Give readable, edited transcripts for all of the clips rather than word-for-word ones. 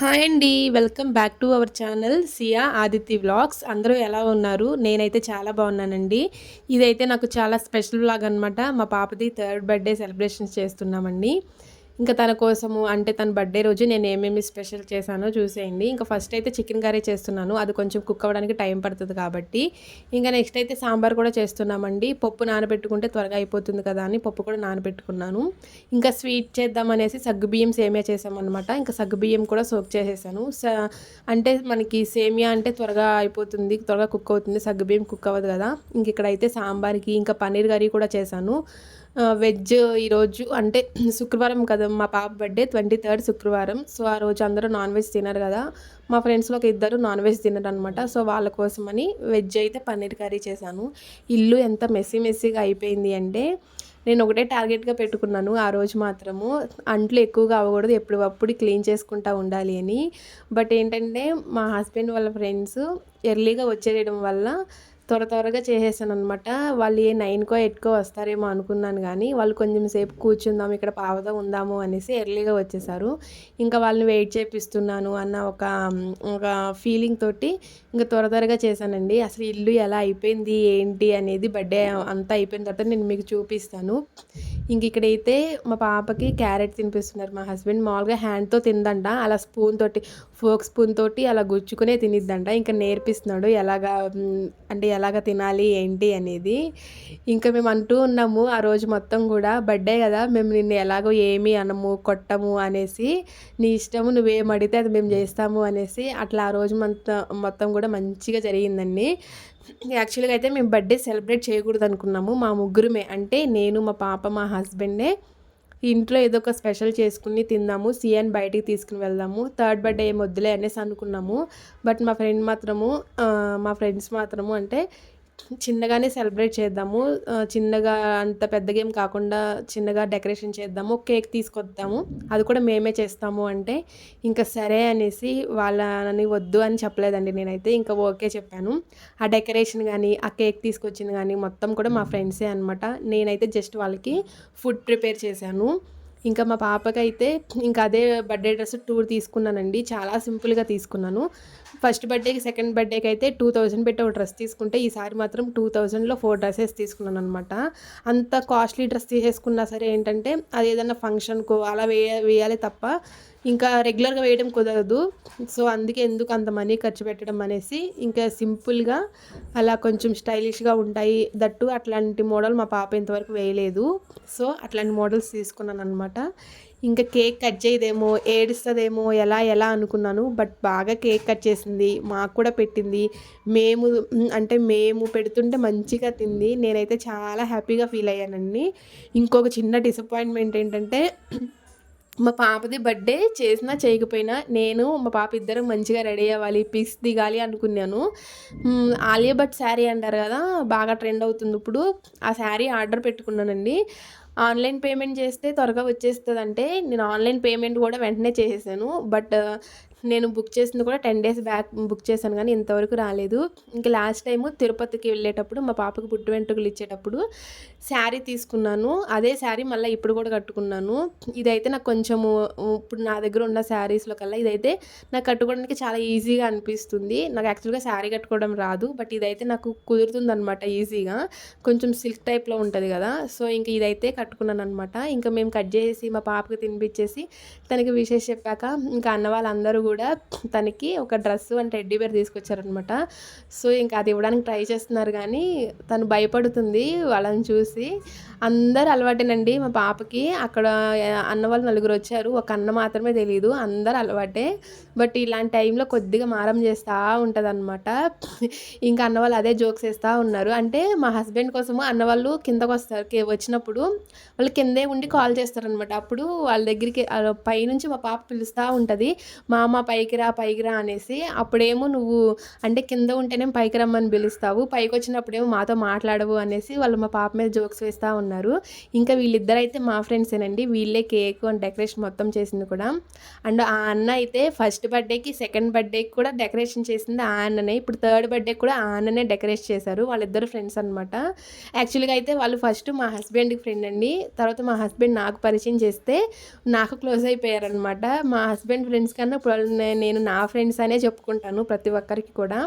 Hi అండి. Welcome back to our channel Siya Aditya vlogs. అందరూ ఎలా ఉన్నారు? నేనైతే చాలా బాగున్నానండి. ఇదైతే నాకు చాలా స్పెషల్ వ్లాగ్ అనమాట. మా పాపది థర్డ్ బర్త్డే సెలబ్రేషన్స్ చేస్తున్నామండి. ఇంకా తన కోసము అంటే తన బర్త్డే రోజు నేను ఏమేమి స్పెషల్ చేశానో చూసేయండి. ఇంకా ఫస్ట్ అయితే చికెన్ కర్రీ చేస్తున్నాను. అది కొంచెం కుక్ అవ్వడానికి టైం పడుతుంది కాబట్టి. ఇంకా నెక్స్ట్ అయితే సాంబార్ కూడా చేస్తున్నామండి. పప్పు నానబెట్టుకుంటే త్వరగా అయిపోతుంది కదా అని పప్పు కూడా నానబెట్టుకున్నాను. ఇంకా స్వీట్ చేద్దామనేసి సగ్గుబియ్యం సేమియా చేసామన్నమాట. ఇంకా సగ్గుబియ్యం కూడా సోక్ చేసేసాను. అంటే మనకి సేమియా అంటే త్వరగా అయిపోతుంది, త్వరగా కుక్ అవుతుంది. సగ్గుబియ్యం కుక్ అవ్వదు కదా. ఇంక ఇక్కడైతే సాంబార్కి ఇంకా పన్నీర్ కర్రీ కూడా చేశాను. వెజ్ ఈరోజు అంటే శుక్రవారం కదా మా పాప బర్త్డే 23rd శుక్రవారం. సో ఆ రోజు అందరూ నాన్ వెజ్ తినరు కదా. మా ఫ్రెండ్స్లో ఒక ఇద్దరు నాన్ వెజ్ తినరు అనమాట. సో వాళ్ళ కోసమని వెజ్ అయితే పన్నీర్ కర్రీ చేశాను. ఇల్లు ఎంత మెస్సీగా అయిపోయింది అంటే నేను ఒకటే టార్గెట్గా పెట్టుకున్నాను ఆ రోజు మాత్రము. అంట్లు ఎక్కువగా అవ్వకూడదు, ఎప్పటికప్పుడు క్లీన్ చేసుకుంటూ ఉండాలి అని. బట్ ఏంటంటే మా హస్బెండ్ వాళ్ళ ఫ్రెండ్స్ ఎర్లీగా వచ్చేయడం వల్ల త్వరగా చేసేసాననమాట. వాళ్ళు 9కో 8కో వస్తారేమో అనుకున్నాను కానీ వాళ్ళు కొంచెం సేపు కూర్చుందాం ఇక్కడ పావగా ఉందాము అనేసి ఎర్లీగా వచ్చేసారు. ఇంకా వాళ్ళని వెయిట్ చేపిస్తున్నాను అన్న ఒక ఫీలింగ్ తోటి ఇంకా త్వరగా చేశానండి. అసలు ఇల్లు ఎలా అయిపోయింది ఏంటి అనేది బర్త్డే అంతా అయిపోయిన తర్వాత నేను మీకు చూపిస్తాను. ఇంక ఇక్కడైతే మా పాపకి క్యారెట్ తినిపిస్తున్నారు మా హస్బెండ్. మామూలుగా హ్యాండ్తో తిందంట, అలా ఫోక్ స్పూన్ తోటి అలా గుచ్చుకునే తినిద్దంట. ఇంకా నేర్పిస్తున్నాడు అంటే ఎలాగ తినాలి ఏంటి అనేది. ఇంకా మేము అంటూ ఉన్నాము ఆ రోజు మొత్తం కూడా, బర్త్డే కదా మేము నిన్ను ఎలాగో ఏమీ అనము కొట్టము అనేసి, నీ ఇష్టము నువ్వేం అడిగితే అది మేము చేస్తాము అనేసి అట్లా ఆ రోజు మొత్తం కూడా మంచిగా జరిగిందండి. యాక్చువల్గా అయితే మేము బర్త్డే సెలబ్రేట్ చేయకూడదు అనుకున్నాము. మా ముగ్గురమే అంటే నేను, మా పాప, మా హస్బెండే ఇంట్లో ఏదో ఒక స్పెషల్ చేసుకుని తిందాము, సియాని బయటికి తీసుకుని వెళ్దాము, థర్డ్ బర్త్డే ఏం వద్దులే అనేసి అనుకున్నాము. బట్ మా ఫ్రెండ్స్ మాత్రము అంటే చిన్నగానే సెలబ్రేట్ చేద్దాము, చిన్నగా అంత పెద్దగా ఏం కాకుండా చిన్నగా డెకరేషన్ చేద్దాము, కేక్ తీసుకొద్దాము, అది కూడా మేమే చేస్తాము అంటే ఇంకా సరే అనేసి వాళ్ళని వద్దు అని చెప్పలేదండి. నేనైతే ఇంకా ఓకే చెప్పాను. ఆ డెకరేషన్ కానీ ఆ కేక్ తీసుకొచ్చింది కానీ మొత్తం కూడా మా ఫ్రెండ్సే అనమాట. నేనైతే జస్ట్ వాళ్ళకి ఫుడ్ ప్రిపేర్ చేశాను. ఇంకా మా పాపకైతే ఇంకా అదే బర్త్డే డ్రెస్ టూర్ తీసుకున్నానండి. చాలా సింపుల్గా తీసుకున్నాను. ఫస్ట్ బర్త్డేకి సెకండ్ బర్త్డేకి అయితే 2000 పెట్టి ఒక డ్రెస్ తీసుకుంటే ఈసారి మాత్రం 2000లో 4 డ్రెస్సెస్ తీసుకున్నాను అనమాట. అంత కాస్ట్లీ డ్రెస్ తీసేసుకున్నా సరే ఏంటంటే అది ఏదైనా ఫంక్షన్కో అలా వేయాలి తప్ప ఇంకా రెగ్యులర్గా వేయడం కుదరదు. సో అందుకే ఎందుకు అంత మనీ ఖర్చు పెట్టడం అనేసి ఇంకా సింపుల్గా అలా కొంచెం స్టైలిష్గా ఉంటాయి. దట్టు అట్లాంటి మోడల్ మా పాప ఇంతవరకు వేయలేదు. సో అట్లాంటి మోడల్స్ తీసుకున్నాను అనమాట. ఇంకా కేక్ కట్ చేయదేమో, ఏడుస్తుందేమో, ఎలా అనుకున్నాను. బట్ బాగా కేక్ కట్ చేసింది, మాకు కూడా పెట్టింది. మేము పెడుతుంటే మంచిగా తింది. నేనైతే చాలా హ్యాపీగా ఫీల్ అయ్యానండి. ఇంకొక చిన్న డిసప్పాయింట్మెంట్ ఏంటంటే మా పాపది బర్త్డే చేసినా చేయకపోయినా నేను మా పాప ఇద్దరం మంచిగా రెడీ అవ్వాలి, పిక్స్ దిగాలి అనుకున్నాను. ఆలియా భట్ శారీ అంటారు కదా, బాగా ట్రెండ్ అవుతుంది ఇప్పుడు. ఆ శారీ ఆర్డర్ పెట్టుకున్నానండి. ఆన్లైన్ పేమెంట్ చేస్తే త్వరగా వచ్చేస్తుందంటే నేను ఆన్లైన్ పేమెంట్ కూడా వెంటనే చేసేసాను. బట్ నేను బుక్ చేసింది కూడా 10 డేస్ బ్యాక్ బుక్ చేశాను కానీ ఇంతవరకు రాలేదు. ఇంకా లాస్ట్ టైము తిరుపతికి వెళ్ళేటప్పుడు మా పాపకు పుట్టు వెంట్రుకలు ఇచ్చేటప్పుడు శారీ తీసుకున్నాను. అదే శారీ మళ్ళీ ఇప్పుడు కూడా కట్టుకున్నాను. ఇదైతే నాకు కొంచెము ఇప్పుడు నా దగ్గర ఉన్న శారీస్లో కల్లా ఇదైతే నాకు కట్టుకోవడానికి చాలా ఈజీగా అనిపిస్తుంది. నాకు యాక్చువల్గా శారీ కట్టుకోవడం రాదు, బట్ ఇదైతే నాకు కుదురుతుంది అనమాట ఈజీగా. కొంచెం సిల్క్ టైప్లో ఉంటుంది కదా. సో ఇంక ఇదైతే కట్టుకున్నాను అనమాట. ఇంకా మేము కట్ చేసి మా పాపకి తినిపించేసి తనకి విషెస్ చెప్పాక ఇంకా అన్న వాళ్ళందరూ కూడా తనకి ఒక డ్రెస్సు అండ్ టెడ్డీ బేర్ తీసుకొచ్చారనమాట. సో ఇంకా అది ఇవ్వడానికి ట్రై చేస్తున్నారు కానీ తను భయపడుతుంది వాళ్ళని చూసి. అందరు అలవాటేనండి మా పాపకి. అక్కడ అన్న వాళ్ళు 4 వచ్చారు, ఒక అన్న మాత్రమే తెలియదు, అందరు అలవాటే. బట్ ఇలాంటి టైంలో కొద్దిగా మారం చేస్తూ ఉంటుంది అనమాట. ఇంకా అన్న వాళ్ళు అదే జోక్స్ వేస్తూ ఉన్నారు. అంటే మా హస్బెండ్ కోసము అన్న వాళ్ళు కిందకు వస్తారు, వచ్చినప్పుడు వాళ్ళు కిందే ఉండి కాల్ చేస్తారనమాట. అప్పుడు వాళ్ళ దగ్గరికి పైనుంచి మా పాప పిలుస్తూ ఉంటుంది, మామ పైకి రా అనేసి. అప్పుడేమో నువ్వు అంటే కింద ఉంటేనే పైకి రమ్మని పిలుస్తావు, పైకి వచ్చినప్పుడేమో మాతో మాట్లాడవు అనేసి వాళ్ళు మా పాప మీద జోక్స్ వేస్తూ ఉన్నారు. ఉన్నారు. ఇంకా వీళ్ళిద్దరైతే మా ఫ్రెండ్సేనండి. వీళ్ళే కేక్ అండ్ డెకరేషన్ మొత్తం చేసింది కూడా. అండ్ ఆ అన్న అయితే ఫస్ట్ బర్త్డేకి, సెకండ్ బర్త్డేకి కూడా డెకరేషన్ చేసింది ఆ అన్ననే. ఇప్పుడు థర్డ్ బర్త్డేకి కూడా ఆ అన్ననే డెకరేట్ చేశారు. వాళ్ళిద్దరు ఫ్రెండ్స్ అనమాట. యాక్చువల్‌గా అయితే వాళ్ళు ఫస్ట్ మా హస్బెండ్‌కి ఫ్రెండ్ అండి. తర్వాత మా హస్బెండ్ నాకు పరిచయం చేస్తే నాకు క్లోజ్ అయిపోయారనమాట. మా హస్బెండ్ ఫ్రెండ్స్ కన్నా ఇప్పుడు నేను నా ఫ్రెండ్స్ అనే చెప్పుకుంటాను ప్రతి ఒక్కరికి కూడా.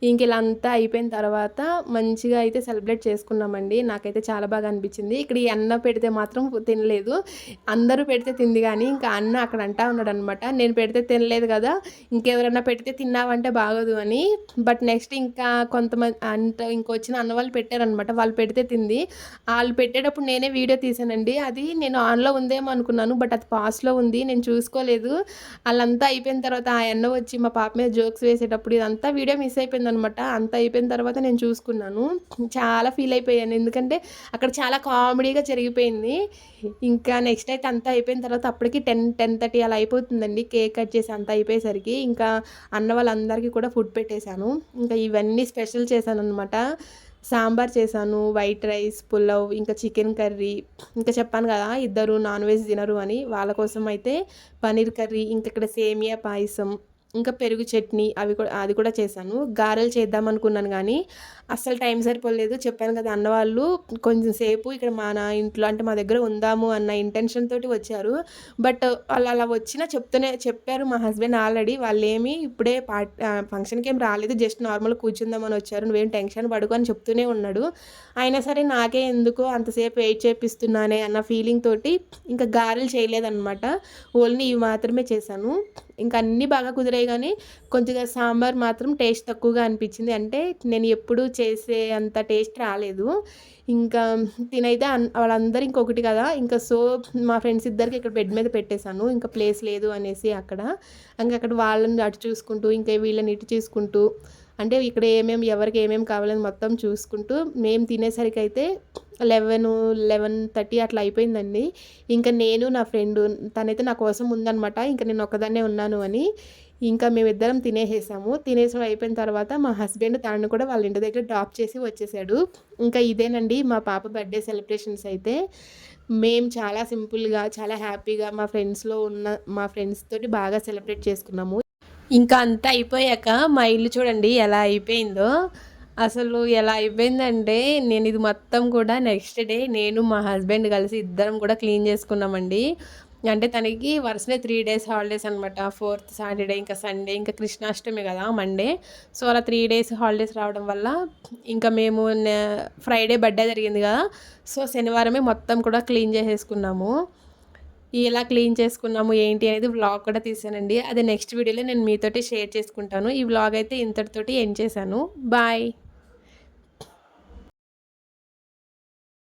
ఇంక ఇలా అంతా అయిపోయిన తర్వాత మంచిగా అయితే సెలబ్రేట్ చేసుకున్నామండి. నాకైతే చాలా బాగా అనిపించింది. ఇక్కడ ఈ అన్న పెడితే మాత్రం తినలేదు. అందరూ పెడితే తింది కానీ ఇంకా అన్న అక్కడ అంటా ఉన్నాడనమాట. నేను పెడితే తినలేదు కదా, ఇంకెవరన్నా పెడితే తిన్నావంటే బాగోదు అని. బట్ నెక్స్ట్ ఇంకా కొంతమంది అంటే ఇంకొచ్చిన అన్న వాళ్ళు పెట్టారనమాట. వాళ్ళు పెడితే తింది. ఆళ్ళు పెట్టేటప్పుడు నేనే వీడియో తీశానండి. అది నేను ఆన్‌లో ఉందేమో అనుకున్నాను. బట్ అది పాస్‌లో ఉంది. నేను చూసుకోలేదు. ఆళ్ళంతా అయిపోయిన తర్వాత ఆ అన్న వచ్చి మా పాప మీద జోక్స్ వేసేటప్పుడు ఇదంతా వీడియో మిస్ అయిపోయిందనమాట. అంతా అయిపోయిన తర్వాత నేను చూసుకున్నాను. చాలా ఫీల్ అయిపోయాను. ఎందుకంటే అక్కడ చాలా కామెడీగా జరిగిపోయింది. ఇంకా నెక్స్ట్ అయితే అంతా అయిపోయిన తర్వాత అప్పటికి 10:30 అలా అయిపోతుందండి. కేక్ కట్ చేసి అంతా అయిపోయేసరికి. ఇంకా అన్న వాళ్ళందరికీ కూడా ఫుడ్ పెట్టేశాను. ఇంకా ఇవన్నీ స్పెషల్ చేశాననమాట. సాంబార్ చేశాను, వైట్ రైస్, పులావ్, ఇంకా చికెన్ కర్రీ. ఇంకా చెప్పాను కదా ఇద్దరు నాన్ వెజ్ తినరు అని. వాళ్ళ కోసం అయితే పన్నీర్ కర్రీ, ఇంకా ఇక్కడ సేమియా పాయసం, ఇంకా పెరుగు చట్నీ అది కూడా చేశాను. గారెలు చేద్దామనుకున్నాను గానీ అస్సలు టైం సరిపోలేదు. చెప్పాను కదా అన్నవాళ్ళు కొంచెం సేపు ఇక్కడ మన ఇంట్లో అంటే మా దగ్గర ఉందాము అన్న ఇంటెన్షన్ తోటి వచ్చారు. బట్ వాళ్ళు అలా వచ్చినా చెప్పారు మా హస్బెండ్ ఆల్రెడీ. వాళ్ళేమి ఇప్పుడే ఫంక్షన్‌కి ఏం రాలేదు. జస్ట్ నార్మల్‌గా కూర్చుందామని వచ్చారు. నువ్వేం టెన్షన్ పడకు అని చెప్తూనే ఉన్నాడు. అయినా సరే నాకే ఎందుకో అంతసేపు వెయిట్ చేపిస్తున్నానే అన్న ఫీలింగ్ తోటి ఇంకా గారెలు చేయలేదనమాట. ఓన్లీ ఇవి మాత్రమే చేశాను. ఇంకా అన్నీ బాగా కుదిరాయి గానీ కొద్దిగా సాంబార్ మాత్రం టేస్ట్ తక్కువగా అనిపించింది. అంటే నేను ఎప్పుడూ చేసే అంత టేస్ట్ రాలేదు. ఇంకా తినైతే వాళ్ళందరూ ఇంకొకటి కదా, ఇంకా సో మా ఫ్రెండ్స్ ఇద్దరికి ఇక్కడ బెడ్ మీద పెట్టేశాను. ఇంకా ప్లేస్ లేదు అనేసి అక్కడ. ఇంక అక్కడ వాళ్ళని అటు చూసుకుంటూ, ఇంకా వీళ్ళని ఇటు చూసుకుంటూ, అంటే ఇక్కడ ఎవరికి ఏమేమి కావాలని మొత్తం చూసుకుంటూ మేము తినేసరికైతే 11:30 అట్లా అయిపోయిందండి. ఇంకా నేను నా ఫ్రెండు తనైతే నా కోసం ఉందనమాట. ఇంక నేను ఒక్కదాన్నే ఉన్నాను అని. ఇంకా మేమిద్దరం తినేసేసాము. తినేసి అయిపోయిన తర్వాత మా హస్బెండ్ తనని కూడా వాళ్ళ ఇంటి దగ్గర డ్రాప్ చేసి వచ్చేసాడు. ఇంకా ఇదేనండి మా పాప బర్త్‌డే సెలబ్రేషన్స్ అయితే. మేము చాలా సింపుల్‌గా, చాలా హ్యాపీగా మా ఫ్రెండ్స్ తోటి బాగా సెలబ్రేట్ చేసుకున్నాము. ఇంకా అంతా అయిపోయాక మా ఇల్లు చూడండి ఎలా అయిపోయిందో. అసలు ఎలా అయిపోయిందంటే నేను ఇది మొత్తం కూడా నెక్స్ట్ డే నేను మా హస్బెండ్ కలిసి ఇద్దరం కూడా క్లీన్ చేసుకున్నామండి. అంటే తనకి వరుసనే 3 డేస్ హాలిడేస్ అనమాట. 4th సాటర్డే, ఇంకా సండే, ఇంకా కృష్ణాష్టమి కదా మండే. సో అలా 3 డేస్ హాలిడేస్ రావడం వల్ల ఇంకా మేము ఫ్రైడే బర్త్డే జరిగింది కదా, సో శనివారమే మొత్తం కూడా క్లీన్ చేసేసుకున్నాము. ఎలా క్లీన్ చేసుకున్నాము ఏంటి అనేది వ్లాగ్ కూడా తీసానండి. అది నెక్స్ట్ వీడియోలో నేను మీతోటి షేర్ చేసుకుంటాను. ఈ వ్లాగ్ అయితే ఇంతటితోటి ఎండ్ చేశాను. బాయ్.